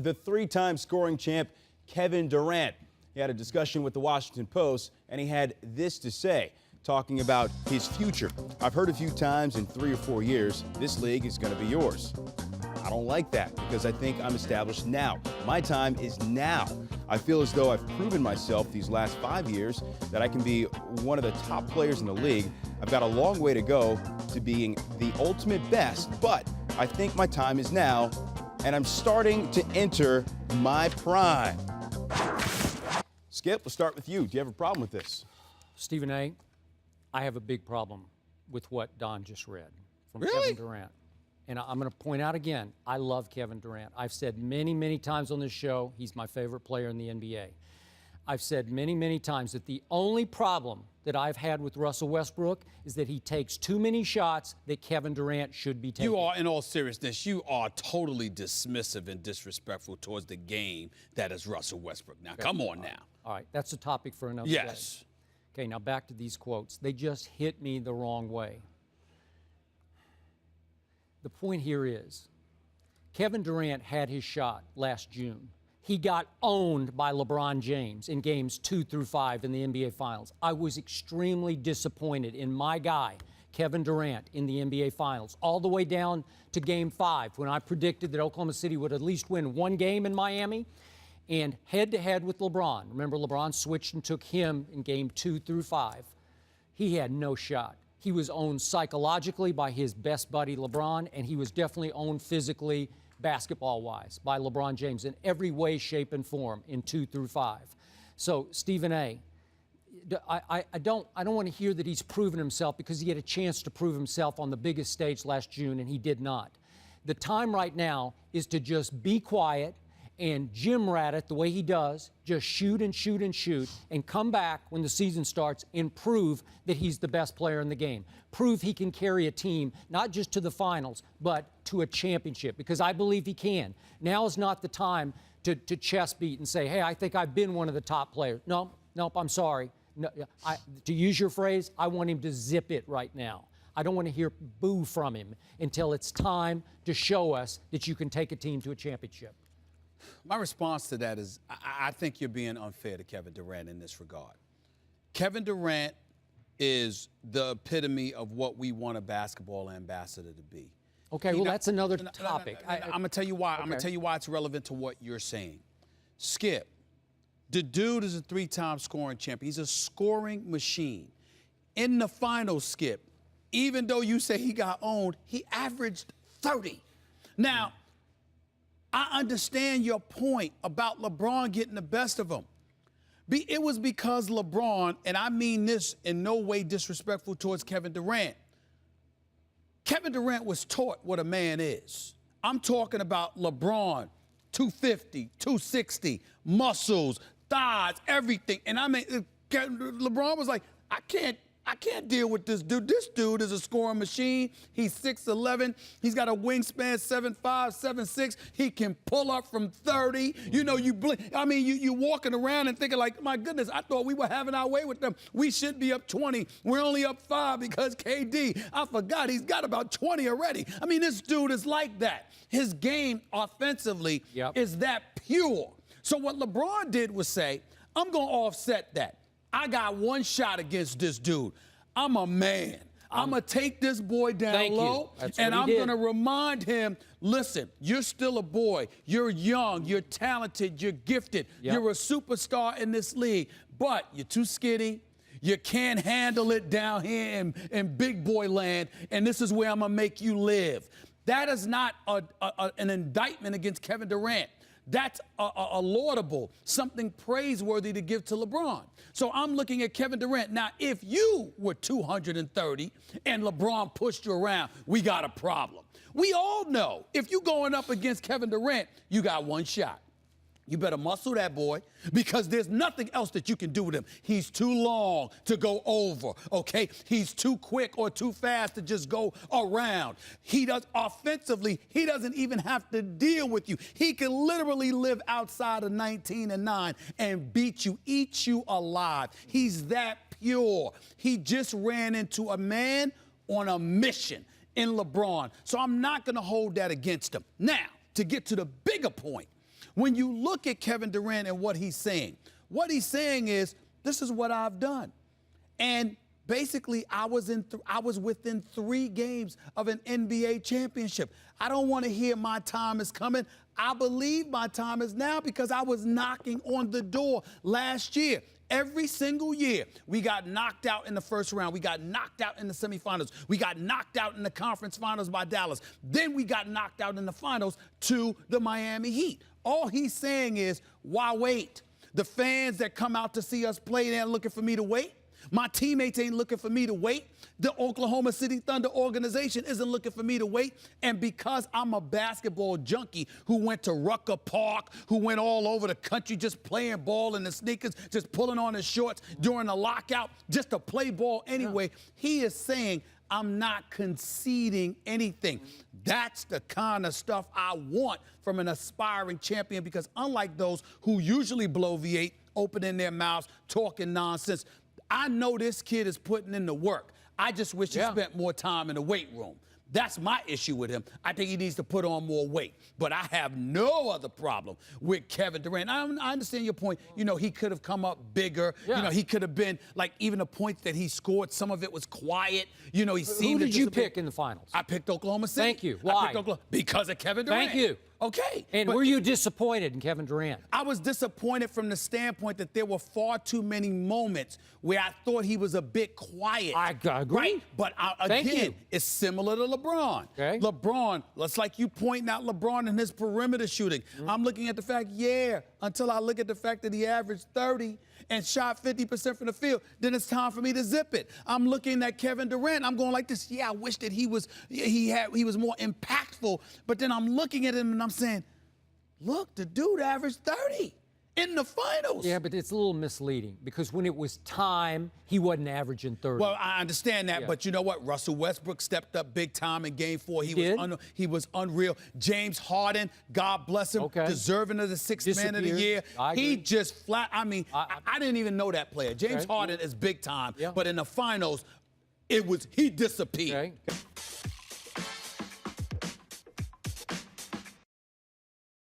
the three-time scoring champ, Kevin Durant. He had a discussion with the Washington Post, and he had this to say, talking about his future. I've heard a few times in 3 or 4 years, this league is going to be yours. I don't like that because I think I'm established now. My time is now. I feel as though I've proven myself these last 5 years that I can be one of the top players in the league. I've got a long way to go to being the ultimate best, but I think my time is now, and I'm starting to enter my prime. Skip, we'll start with you. Do you have a problem with this? Stephen A., I have a big problem with what Don just read from Really? Kevin Durant. And I'm going to point out again, I love Kevin Durant. I've said many, many times on this show, he's my favorite player in the NBA. I've said many, many times that the only problem that I've had with Russell Westbrook is that he takes too many shots that Kevin Durant should be taking. You are, in all seriousness, you are totally dismissive and disrespectful towards the game that is Russell Westbrook. Now, come on now. All right, that's a topic for another day. Yes. Okay, now back to these quotes. They just hit me the wrong way. The point here is, Kevin Durant had his shot last June. He got owned by LeBron James in games 2 through 5 in the NBA Finals. I was extremely disappointed in my guy, Kevin Durant, in the NBA Finals, all the way down to Game 5 when I predicted that Oklahoma City would at least win one game in Miami. And head-to-head with LeBron. Remember, LeBron switched and took him in Game 2 through 5. He had no shot. He was owned psychologically by his best buddy LeBron, and he was definitely owned physically, basketball-wise, by LeBron James in every way, shape, and form in 2 through 5. So, Stephen A., I don't want to hear that he's proven himself because he had a chance to prove himself on the biggest stage last June, and he did not. The time right now is to just be quiet and gym rat it the way he does, just shoot and shoot and shoot, and come back when the season starts and prove that he's the best player in the game. Prove he can carry a team, not just to the finals, but to a championship, because I believe he can. Now is not the time to chest beat and say, hey, I think I've been one of the top players. Nope, I'm sorry. No, to use your phrase, I want him to zip it right now. I don't want to hear boo from him until it's time to show us that you can take a team to a championship. My response to that is I think you're being unfair to Kevin Durant in this regard. Kevin Durant is the epitome of what we want a basketball ambassador to be. Okay, well, that's another topic. I'm going to tell you why. Okay. I'm going to tell you why it's relevant to what you're saying. Skip, the dude is a 3-time scoring champion. He's a scoring machine. In the finals, Skip, even though you say he got owned, he averaged 30. Now, I understand your point about LeBron getting the best of him. It was because LeBron, and I mean this in no way disrespectful towards Kevin Durant, Kevin Durant was taught what a man is. I'm talking about LeBron, 250, 260, muscles, thighs, everything. And I mean, LeBron was like, I can't deal with this dude. This dude is a scoring machine. He's 6'11". He's got a wingspan 7'5", 7'6". He can pull up from 30. You know, you walking around and thinking like, my goodness, I thought we were having our way with them. We should be up 20. We're only up 5 because KD, I forgot, he's got about 20 already. I mean, this dude is like that. His game offensively is that pure. So what LeBron did was say, I'm going to offset that. I got one shot against this dude. I'm a man. I'm going to take this boy down low, and I'm going to remind him, listen, you're still a boy. You're young. You're talented. You're gifted. You're a superstar in this league, but you're too skinny. You can't handle it down here in big boy land, and this is where I'm going to make you live. That is not an indictment against Kevin Durant. That's a laudable, something praiseworthy to give to LeBron. So I'm looking at Kevin Durant. Now, if you were 230 and LeBron pushed you around, we got a problem. We all know if you're going up against Kevin Durant, you got one shot. You better muscle that boy because there's nothing else that you can do with him. He's too long to go over, okay? He's too quick or too fast to just go around. He does offensively, he doesn't even have to deal with you. He can literally live outside of 19 and 9 and beat you, eat you alive. He's that pure. He just ran into a man on a mission in LeBron. So I'm not going to hold that against him. Now, to get to the bigger point, When you look at Kevin Durant and what he's saying is, this is what I've done. And basically, I was within 3 games of an NBA championship. I don't want to hear my time is coming. I believe my time is now because I was knocking on the door last year. Every single year, we got knocked out in the first round. We got knocked out in the semifinals. We got knocked out in the conference finals by Dallas. Then we got knocked out in the finals to the Miami Heat. All he's saying is, why wait? The fans that come out to see us play, they're looking for me to wait. My teammates ain't looking for me to wait. The Oklahoma City Thunder organization isn't looking for me to wait. And because I'm a basketball junkie who went to Rucker Park, who went all over the country just playing ball in the sneakers, just pulling on his shorts during the lockout, just to play ball anyway, he is saying, I'm not conceding anything. That's the kind of stuff I want from an aspiring champion, because unlike those who usually bloviate, opening their mouths, talking nonsense, I know this kid is putting in the work. I just wish he spent more time in the weight room. That's my issue with him. I think he needs to put on more weight. But I have no other problem with Kevin Durant. I understand your point. You know, he could have come up bigger. Yeah. You know, he could have been, like, even the points that he scored, some of it was quiet. You know, he seemed Who did you pick in the finals? I picked Oklahoma City. Thank you. Why? I picked Oklahoma because of Kevin Durant. Thank you. Okay. And were you disappointed in Kevin Durant? I was disappointed from the standpoint that there were far too many moments where I thought he was a bit quiet. I agree. Right? But again, it's similar to LeBron. Okay. LeBron, it's like you pointing out LeBron and his perimeter shooting. I'm looking at the fact, until I look at the fact that he averaged 30 and shot 50% from the field, then it's time for me to zip it. I'm looking at Kevin Durant. I'm going like this. Yeah, I wish that he was more impactful. But then I'm looking at him and I'm saying, look, the dude averaged 30 in the finals. Yeah, but it's a little misleading because when it was time, he wasn't averaging 30. Well, I understand that, but you know what? Russell Westbrook stepped up big time in Game 4. He was unreal. James Harden, God bless him, deserving of the sixth man of the year. He just flat. I mean, I didn't even know that player. James Harden is big time, but in the finals, he disappeared.